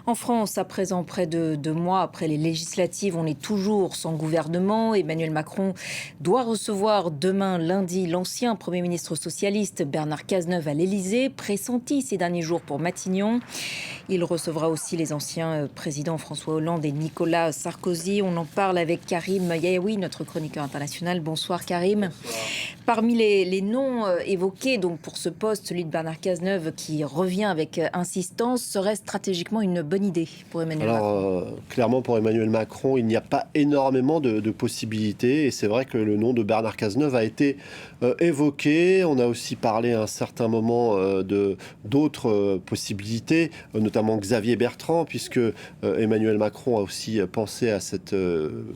En France, à présent, près de 2 mois après les législatives, on est toujours sans gouvernement. Emmanuel Macron doit recevoir demain, lundi, l'ancien Premier ministre socialiste Bernard Cazeneuve à l'Élysée, pressenti ces derniers jours pour Matignon. Il recevra aussi les anciens présidents François Hollande et Nicolas Sarkozy. On en parle avec Karim Yaoui, notre chroniqueur international. Bonsoir Karim. Bonsoir. Parmi les noms évoqués donc pour ce poste, celui de Bernard Cazeneuve qui revient avec insistance, serait stratégiquement une bonne idée pour Emmanuel Macron. Clairement pour Emmanuel Macron, il n'y a pas énormément de possibilités et c'est vrai que le nom de Bernard Cazeneuve a été évoqué. On a aussi parlé à un certain moment d'autres possibilités, notamment Xavier Bertrand, puisque Emmanuel Macron a aussi pensé à cette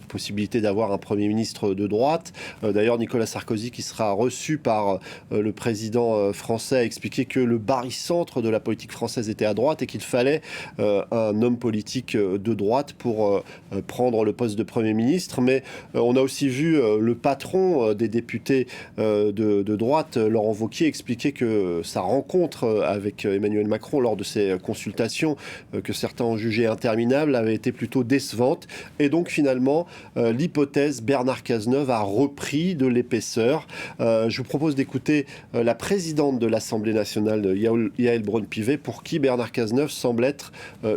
possibilité d'avoir un Premier ministre de droite. D'ailleurs, Nicolas Sarkozy, qui sera reçu par le président français, a expliqué que le barycentre de la politique française était à droite et qu'il fallait un homme politique de droite pour prendre le poste de Premier ministre. Mais on a aussi vu le patron des députés de droite, Laurent Wauquiez, expliquer que sa rencontre avec Emmanuel Macron lors de ces consultations que certains ont jugées interminables avait été plutôt décevante. Et donc finalement, l'hypothèse Bernard Cazeneuve a repris de l'épaisseur. Je vous propose d'écouter la présidente de l'Assemblée nationale, Yaël Braun-Pivet, pour qui Bernard Cazeneuve semble être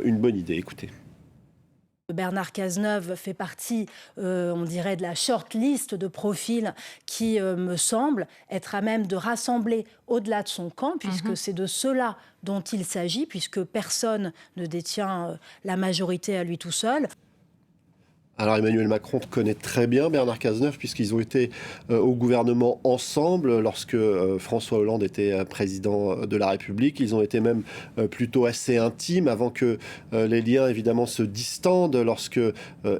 une bonne idée. Écoutez. Bernard Cazeneuve fait partie, on dirait, de la short list de profils qui me semble être à même de rassembler au-delà de son camp, puisque c'est de cela dont il s'agit, puisque personne ne détient la majorité à lui tout seul. Alors Emmanuel Macron connaît très bien Bernard Cazeneuve puisqu'ils ont été au gouvernement ensemble lorsque François Hollande était président de la République. Ils ont été même plutôt assez intimes avant que les liens évidemment se distendent lorsque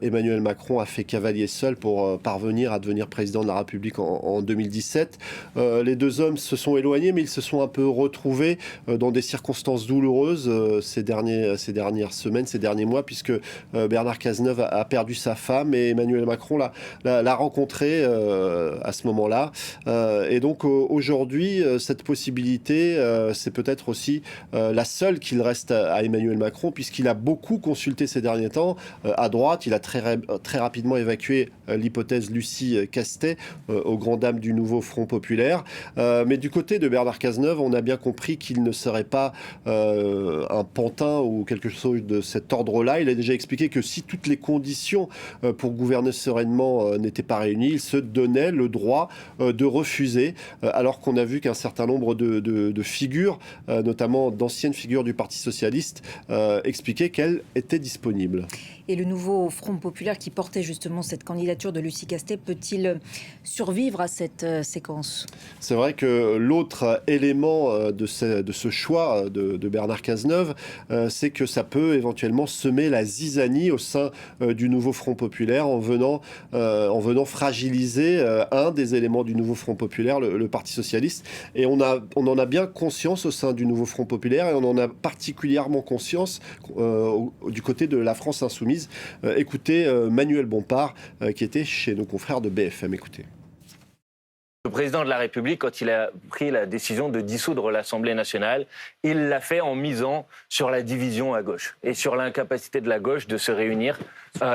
Emmanuel Macron a fait cavalier seul pour parvenir à devenir président de la République en 2017. Les deux hommes se sont éloignés mais ils se sont un peu retrouvés dans des circonstances douloureuses ces dernières semaines, ces derniers mois, puisque Bernard Cazeneuve a perdu sa femme et Emmanuel Macron l'a rencontré à ce moment-là. Et donc aujourd'hui, cette possibilité, c'est peut-être aussi la seule qu'il reste à Emmanuel Macron, puisqu'il a beaucoup consulté ces derniers temps à droite. Il a très rapidement évacué l'hypothèse Lucie Castet aux grandes dames du nouveau Front populaire. Mais du côté de Bernard Cazeneuve, on a bien compris qu'il ne serait pas un pantin ou quelque chose de cet ordre-là. Il a déjà expliqué que si toutes les conditions pour gouverner sereinement n'étaient pas réunies, il se donnait le droit de refuser, alors qu'on a vu qu'un certain nombre de figures, notamment d'anciennes figures du Parti socialiste, expliquaient qu'elles étaient disponibles. Et le nouveau Front populaire qui portait justement cette candidature de Lucie Castet peut-il survivre à cette séquence ? C'est vrai que l'autre élément de ce choix de Bernard Cazeneuve, c'est que ça peut éventuellement semer la zizanie au sein du nouveau Front populaire en venant fragiliser un des éléments du nouveau Front populaire, le Parti socialiste. Et on en a bien conscience au sein du nouveau Front populaire et on en a particulièrement conscience du côté de la France insoumise. Écoutez Manuel Bompard qui était chez nos confrères de BFM. Écoutez. Le président de la République, quand il a pris la décision de dissoudre l'Assemblée nationale, il l'a fait en misant sur la division à gauche et sur l'incapacité de la gauche de se réunir.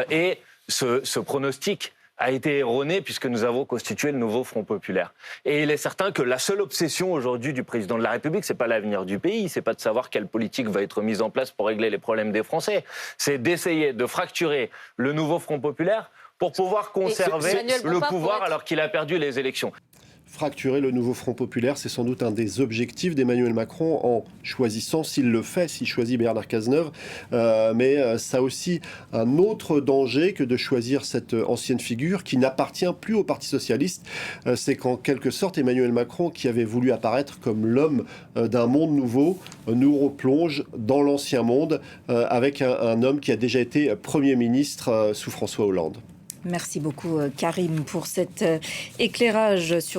Et ce pronostic a été erroné puisque nous avons constitué le nouveau Front populaire. Et il est certain que la seule obsession aujourd'hui du président de la République, c'est pas l'avenir du pays, c'est pas de savoir quelle politique va être mise en place pour régler les problèmes des Français, c'est d'essayer de fracturer le nouveau Front populaire pour pouvoir conserver le pouvoir alors qu'il a perdu les élections. Fracturer le nouveau Front populaire, c'est sans doute un des objectifs d'Emmanuel Macron en choisissant, s'il choisit Bernard Cazeneuve. Mais ça a aussi un autre danger que de choisir cette ancienne figure qui n'appartient plus au Parti socialiste. C'est qu'en quelque sorte, Emmanuel Macron, qui avait voulu apparaître comme l'homme d'un monde nouveau, nous replonge dans l'ancien monde avec un homme qui a déjà été Premier ministre sous François Hollande. Merci beaucoup Karim pour cet éclairage sur